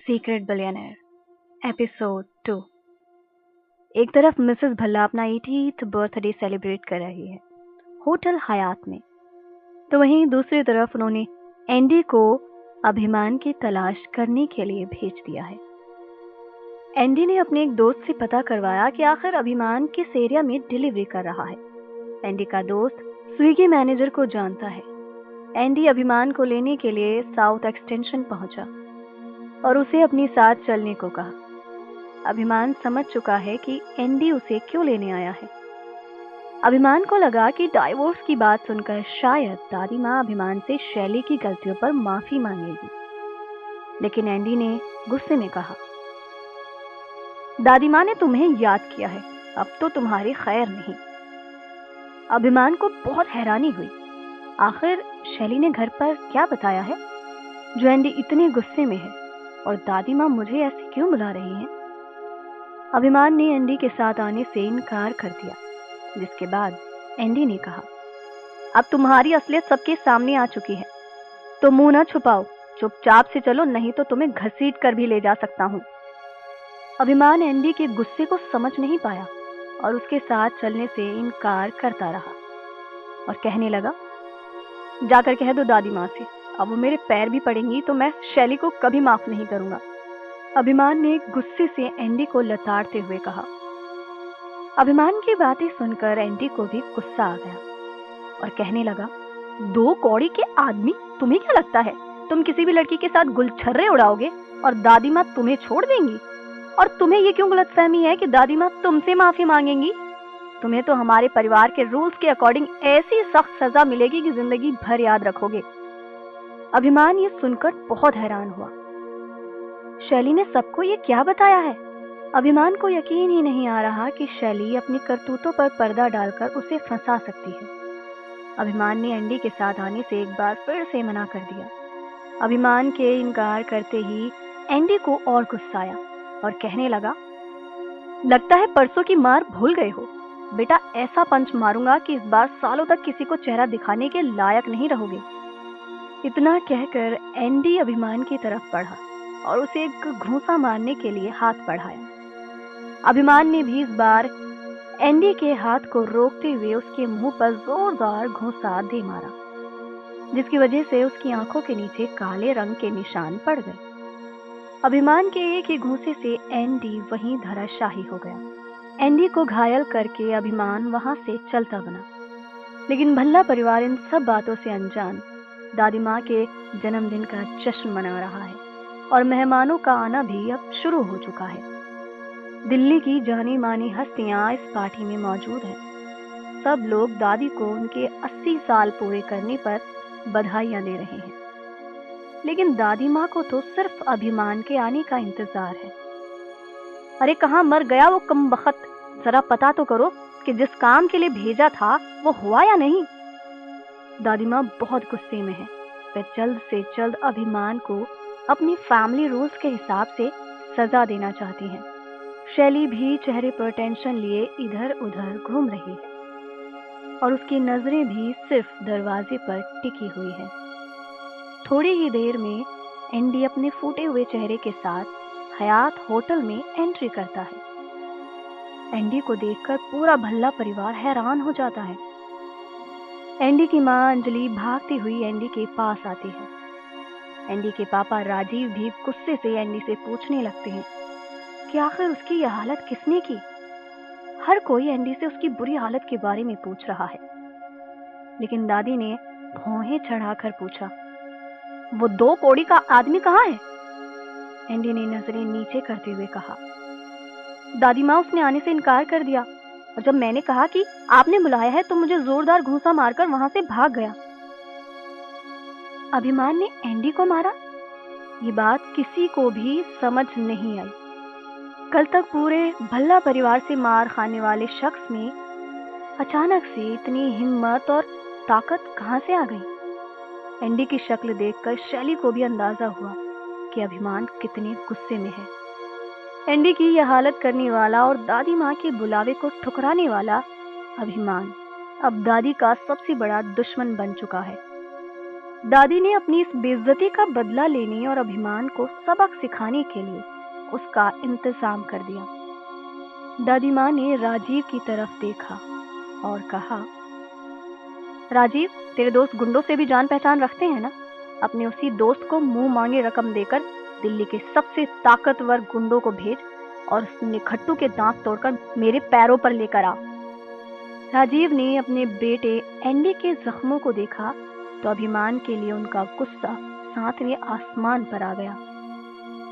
Secret billionaire episode 2। एक तरफ Mrs Bhalla अपना 80th बर्थडे सेलिब्रेट कर रही है होटल हयात में, तो वहीं दूसरी तरफ उन्होंने एंडी को अभिमान की तलाश करने के लिए भेज दिया है। एंडी ने अपने एक दोस्त से पता करवाया कि आखिर अभिमान किस एरिया में डिलीवरी कर रहा है। एंडी का दोस्त स्विगी मैनेजर को जानता है। एंडी अभिमान को लेने के लिए साउथ एक्सटेंशन पहुंचा और उसे अपनी साथ चलने को कहा। अभिमान समझ चुका है कि एंडी उसे क्यों लेने आया है। अभिमान को लगा कि डाइवोर्स की बात सुनकर शायद दादी माँ अभिमान से शैली की गलतियों पर माफी मांगेगी, लेकिन एंडी ने गुस्से में कहा, दादी माँ ने तुम्हें याद किया है, अब तो तुम्हारी खैर नहीं। अभिमान को बहुत हैरानी हुई, आखिर शैली ने घर पर क्या बताया है जो एंडी इतने गुस्से में है, और दादी माँ मुझे ऐसे क्यों बुला रही हैं? अभिमान ने एंडी के साथ आने से इनकार कर दिया, जिसके बाद एंडी ने कहा, अब तुम्हारी असलियत सबके सामने आ चुकी है, तो मुंह न छुपाओ, चुपचाप से चलो, नहीं तो तुम्हें घसीट कर भी ले जा सकता हूँ। अभिमान एंडी के गुस्से को समझ नहीं पाया और उसके साथ चलने से इनकार करता रहा और कहने लगा, जाकर कह दो दादी माँ से, अब वो मेरे पैर भी पड़ेंगी तो मैं शैली को कभी माफ नहीं करूंगा। अभिमान ने गुस्से से एंडी को लताड़ते हुए कहा। अभिमान की बातें सुनकर एंडी को भी गुस्सा आ गया और कहने लगा, दो कौड़ी के आदमी, तुम्हें क्या लगता है तुम किसी भी लड़की के साथ गुलछर्रे उड़ाओगे और दादी माँ तुम्हें छोड़ देंगी? और तुम्हें ये क्यों गलतफहमी है कि दादी माँ तुमसे माफी मांगेंगी? तुम्हें तो हमारे परिवार के रूल्स के अकॉर्डिंग ऐसी सख्त सजा मिलेगी कि जिंदगी भर याद रखोगे। अभिमान ये सुनकर बहुत हैरान हुआ। शैली ने सबको ये क्या बताया है? अभिमान को यकीन ही नहीं आ रहा कि शैली अपनी करतूतों पर पर्दा डालकर उसे फंसा सकती है। अभिमान ने एंडी के साथ आने से एक बार फिर से मना कर दिया। अभिमान के इनकार करते ही एंडी को और गुस्सा आया और कहने लगा, लगता है परसों की मार भूल गए हो। बेटा, ऐसा पंच मारूंगा कि इस बार सालों तक किसी को चेहरा दिखाने के लायक नहीं रहोगे। इतना कहकर एंडी अभिमान की तरफ बढ़ा और उसे एक घूंसा मारने के लिए हाथ बढ़ाया। अभिमान ने भी इस बार एंडी के हाथ को रोकते हुए उसके मुंह पर जोरदार घूंसा दे मारा, जिसकी वजह से उसकी आंखों के नीचे काले रंग के निशान पड़ गए। अभिमान के एक ही घूंसे से एंडी वहीं धराशाही हो गया। एंडी को घायल करके अभिमान वहां से चलता बना, लेकिन भल्ला परिवार इन सब बातों से अनजान दादी माँ के जन्मदिन का जश्न मना रहा है और मेहमानों का आना भी अब शुरू हो चुका है। दिल्ली की जानी मानी हस्तियां इस पार्टी में मौजूद हैं। सब लोग दादी को उनके 80 साल पूरे करने पर बधाइयां दे रहे हैं, लेकिन दादी माँ को तो सिर्फ अभिमान के आने का इंतजार है। अरे कहाँ मर गया वो कमबख्त, जरा पता तो करो कि जिस काम के लिए भेजा था वो हुआ या नहीं। दादी माँ बहुत गुस्से में है। वह जल्द से जल्द अभिमान को अपनी फैमिली रूल्स के हिसाब से सजा देना चाहती हैं। शैली भी चेहरे पर टेंशन लिए इधर उधर घूम रही है और उसकी नजरें भी सिर्फ दरवाजे पर टिकी हुई है। थोड़ी ही देर में एंडी अपने फूटे हुए चेहरे के साथ हयात होटल में एंट्री करता है। एंडी को देखकर पूरा भल्ला परिवार हैरान हो जाता है। एंडी की मां अंजलि भागती हुई एंडी के पास आती है। एंडी के पापा राजीव भी गुस्से से एंडी से पूछने लगते हैं कि आखिर उसकी यह हालत किसने की। हर कोई एंडी से उसकी बुरी हालत के बारे में पूछ रहा है, लेकिन दादी ने भौहें चढ़ाकर पूछा, वो दो कौड़ी का आदमी कहाँ है? एंडी ने नजरें नीचे करते हुए कहा, दादी माँ उसने आने से इनकार कर दिया और जब मैंने कहा कि आपने बुलाया है तो मुझे जोरदार घूंसा मारकर वहां से भाग गया। अभिमान ने एंडी को मारा? ये बात किसी को भी समझ नहीं आई। कल तक पूरे भल्ला परिवार से मार खाने वाले शख्स में अचानक से इतनी हिम्मत और ताकत कहां से आ गई? एंडी की शक्ल देखकर शैली को भी अंदाजा हुआ कि अभिमान कितने गुस्से में है। एंडी की यह हालत करने वाला और दादी माँ के बुलावे को ठुकराने वाला अभिमान अब दादी का सबसे बड़ा दुश्मन बन चुका है। दादी ने अपनी इस बेइज्जती का बदला लेने और अभिमान को सबक सिखाने के लिए उसका इंतजाम कर दिया। दादी माँ ने राजीव की तरफ देखा और कहा, राजीव, तेरे दोस्त गुंडों से भी जान पहचान रखते हैं ना? अपने उसी दोस्त को मुंह मांगे रकम देकर दिल्ली के सबसे ताकतवर गुंडों को भेज और उस निखट्टू के दांत तोड़कर मेरे पैरों पर लेकर आ। राजीव ने अपने बेटे एंडी के जख्मों को देखा तो अभिमान के लिए उनका गुस्सा 7वें आसमान पर आ गया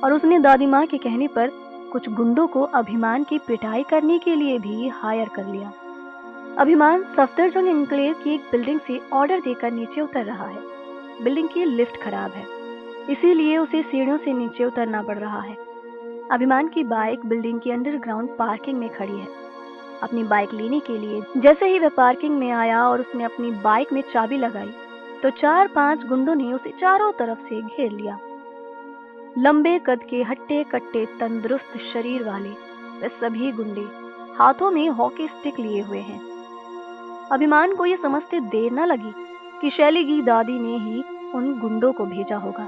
और उसने दादी माँ के कहने पर कुछ गुंडों को अभिमान की पिटाई करने के लिए भी हायर कर लिया। अभिमान सफदरजंग एन्क्लेव की एक बिल्डिंग से ऑर्डर देकर नीचे उतर रहा है। बिल्डिंग की लिफ्ट खराब है, इसीलिए उसे सीढ़ियों से नीचे उतरना पड़ रहा है। अभिमान की बाइक बिल्डिंग की अंडरग्राउंड पार्किंग में खड़ी है। अपनी बाइक लेने के लिए जैसे ही वह पार्किंग में आया और उसने अपनी बाइक में चाबी लगाई तो 4-5 गुंडों ने उसे चारों तरफ से घेर लिया। लंबे कद के हट्टे कट्टे तंदुरुस्त शरीर वाले वे सभी गुंडे हाथों में हॉकी स्टिक लिए हुए हैं। अभिमान को यह समझते देर न लगी कि शैली की दादी ने ही उन गुंडों को भेजा होगा।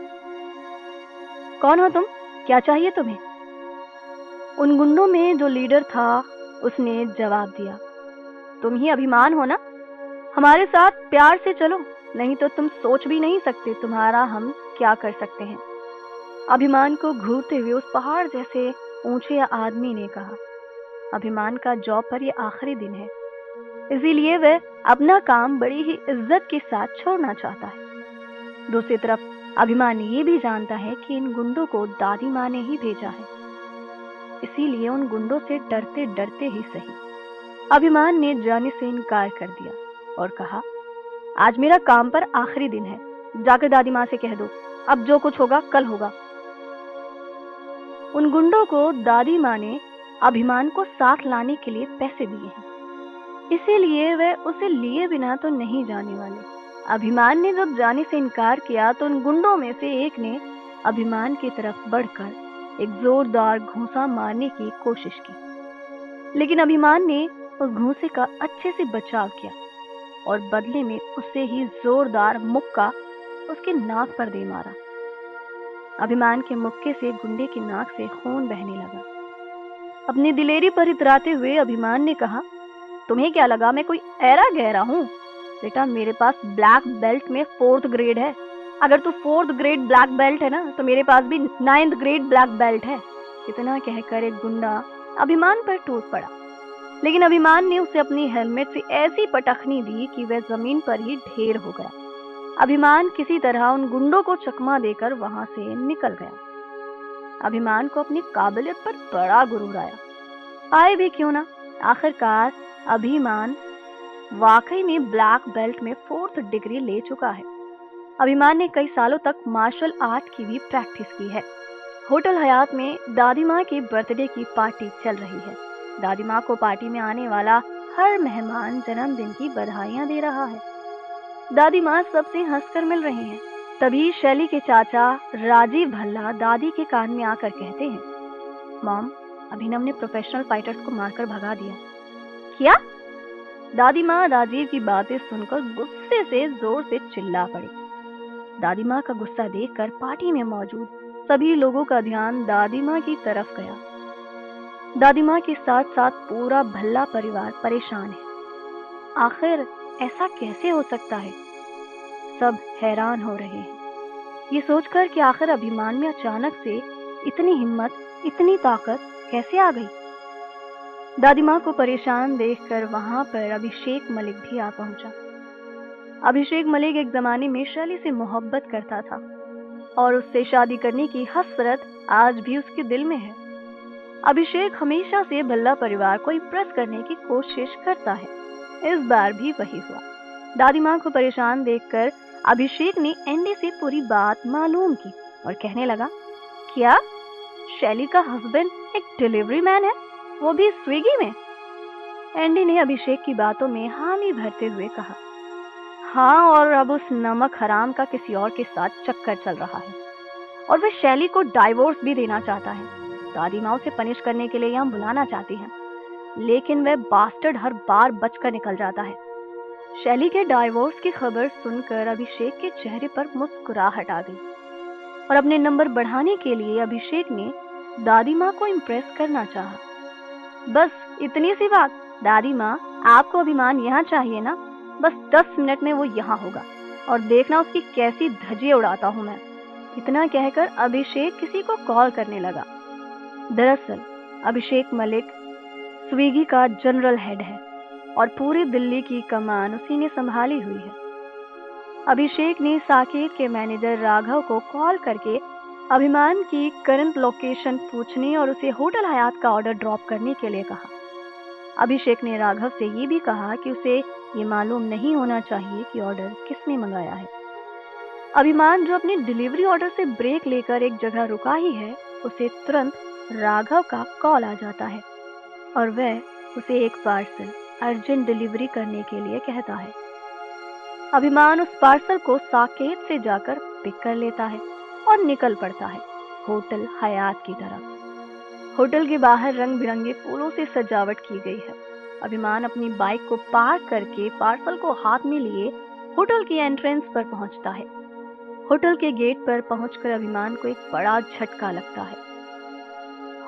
कौन हो तुम? क्या चाहिए तुम्हें? उन गुंडों में जो लीडर था उसने जवाब दिया, तुम ही अभिमान हो ना? हमारे साथ प्यार से चलो, नहीं तो तुम सोच भी नहीं सकते तुम्हारा हम क्या कर सकते हैं। अभिमान को घूरते हुए उस पहाड़ जैसे ऊंचे आदमी ने कहा। अभिमान का जॉब पर यह आखिरी दिन है, इसीलिए वह अपना काम बड़ी ही इज्जत के साथ छोड़ना चाहता है। दूसरी तरफ अभिमान ये भी जानता है कि इन गुंडों को दादी माँ ने ही भेजा है, इसीलिए उन गुंडों से डरते डरते ही सही अभिमान ने जाने से इनकार कर दिया और कहा, आज मेरा काम पर आखिरी दिन है, जाकर दादी माँ से कह दो, अब जो कुछ होगा कल होगा। उन गुंडों को दादी माँ ने अभिमान को साथ लाने के लिए पैसे दिए हैं, इसीलिए वे उसे लिए बिना तो नहीं जाने वाले। अभिमान ने जब जाने से इनकार किया तो उन गुंडों में से एक ने अभिमान की तरफ बढ़कर एक जोरदार घूंसा मारने की कोशिश की, लेकिन अभिमान ने उस घूंसे का अच्छे से बचाव किया और बदले में उसे ही जोरदार मुक्का उसके नाक पर दे मारा। अभिमान के मुक्के से गुंडे की नाक से खून बहने लगा। अपनी दिलेरी पर इतराते हुए अभिमान ने कहा, तुम्हें क्या लगा मैं कोई ऐरा गहरा हूँ? बेटा, मेरे पास ब्लैक बेल्ट में 4th ग्रेड है। अगर तू 4th ग्रेड ब्लैक बेल्ट है ना, तो मेरे पास भी 9th ग्रेड ब्लैक बेल्ट है। इतना कहकर एक गुंडा अभिमान पर टूट पड़ा, लेकिन अभिमान ने उसे अपनी हेलमेट से ऐसी पटखनी दी कि वह जमीन पर ही ढेर हो गया। अभिमान किसी तरह उन गुंडों को चकमा देकर वहां से निकल गया। अभिमान को अपनी काबिलियत पर बड़ा गुरूर आया। आए भी क्यों ना, आखिरकार अभिमान वाकई में ब्लैक बेल्ट में 4th डिग्री ले चुका है। अभिमान ने कई सालों तक मार्शल आर्ट की भी प्रैक्टिस की है। होटल हयात में दादी माँ की बर्थडे की पार्टी चल रही है। दादी माँ को पार्टी में आने वाला हर मेहमान जन्मदिन की बधाइयाँ दे रहा है। दादी माँ सबसे हंसकर मिल रही हैं। तभी शैली के चाचा राजीव भल्ला दादी के कान में आकर कहते हैं, मॉम, अभिनव ने प्रोफेशनल फाइटर्स को मारकर भगा दिया। क्या? दादी माँ राजीव की बातें सुनकर गुस्से से जोर से चिल्ला पड़ी। दादी माँ का गुस्सा देखकर पार्टी में मौजूद सभी लोगों का ध्यान दादी माँ की तरफ गया। दादी माँ के साथ साथ पूरा भल्ला परिवार परेशान है। आखिर ऐसा कैसे हो सकता है? सब हैरान हो रहे हैं, ये सोचकर कि आखिर अभिमान में अचानक से इतनी हिम्मत, इतनी ताकत कैसे आ गई। दादी माँ को परेशान देखकर वहां पर अभिषेक मलिक भी आ पहुंचा। अभिषेक मलिक एक जमाने में शैली से मोहब्बत करता था और उससे शादी करने की हसरत आज भी उसके दिल में है। अभिषेक हमेशा से भल्ला परिवार को इम्प्रेस करने की कोशिश करता है, इस बार भी वही हुआ। दादी माँ को परेशान देखकर अभिषेक ने एंडी से पूरी बात मालूम की और कहने लगा, क्या शैली का हस्बैंड एक डिलीवरी मैन है, वो भी स्विगी में? एंडी ने अभिषेक की बातों में हामी भरते हुए कहा, हाँ, और अब उस नमक हराम का किसी और के साथ चक्कर चल रहा है और वह शैली को डाइवोर्स भी देना चाहता है। दादी माँ उसे पनिश करने के लिए यहाँ बुलाना चाहती है, लेकिन वह बास्टर्ड हर बार बचकर निकल जाता है। शैली के डाइवोर्स की खबर सुनकर अभिषेक के चेहरे पर मुस्कुराहट आ गई और अपने नंबर बढ़ाने के लिए अभिषेक ने दादी माँ को इम्प्रेस करना चाहा। बस इतनी सी बात, दादी माँ आपको अभिमान यहाँ चाहिए ना, बस 10 मिनट में वो यहाँ होगा और देखना उसकी कैसी धज्जियां उड़ाता हूँ मैं। इतना कहकर अभिषेक किसी को कॉल करने लगा। दरअसल अभिषेक मलिक स्विगी का जनरल हेड है और पूरी दिल्ली की कमान उसी ने संभाली हुई है। अभिषेक ने साकेत के मैनेजर राघव को कॉल करके अभिमान की करंट लोकेशन पूछने और उसे होटल हयात का ऑर्डर ड्रॉप करने के लिए कहा। अभिषेक ने राघव से ये भी कहा कि उसे ये मालूम नहीं होना चाहिए कि ऑर्डर किसने मंगाया है। अभिमान जो अपने डिलीवरी ऑर्डर से ब्रेक लेकर एक जगह रुका ही है, उसे तुरंत राघव का कॉल आ जाता है और वह उसे एक पार्सल अर्जेंट डिलीवरी करने के लिए कहता है। अभिमान उस पार्सल को साकेत से जाकर पिक कर लेता है और निकल पड़ता है होटल हयात की तरफ। होटल के बाहर रंग बिरंगे फूलों से सजावट की गई है। अभिमान अपनी बाइक को पार्क करके पार्सल को हाथ में लिए होटल की एंट्रेंस पर पहुंचता है। होटल के गेट पर पहुंचकर अभिमान को एक बड़ा झटका लगता है।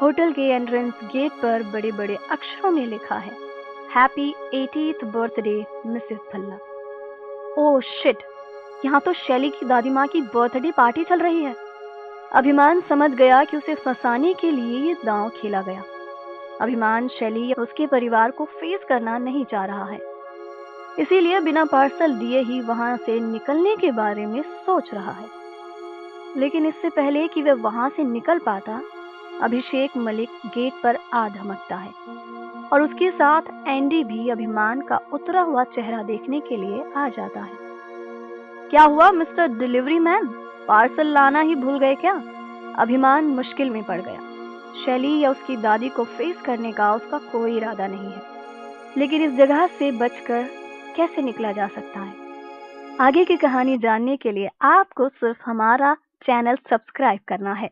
होटल के एंट्रेंस गेट पर बड़े बड़े अक्षरों में लिखा है, happy 80th birthday Mrs Bhalla. Oh shit, यहाँ तो शैली की दादी माँ की बर्थडे पार्टी चल रही है। अभिमान समझ गया कि उसे फंसाने के लिए ये दांव खेला गया। अभिमान शैली या उसके परिवार को फेस करना नहीं चाह रहा है, इसीलिए बिना पार्सल दिए ही वहां से निकलने के बारे में सोच रहा है। लेकिन इससे पहले कि वह वहां से निकल पाता, अभिषेक मलिक गेट पर आ धमकता है और उसके साथ एंडी भी अभिमान का उतरा हुआ चेहरा देखने के लिए आ जाता है। क्या हुआ मिस्टर डिलीवरी मैन, पार्सल लाना ही भूल गए क्या? अभिमान मुश्किल में पड़ गया। शैली या उसकी दादी को फेस करने का उसका कोई इरादा नहीं है, लेकिन इस जगह से बचकर कैसे निकला जा सकता है? आगे की कहानी जानने के लिए आपको सिर्फ हमारा चैनल सब्सक्राइब करना है।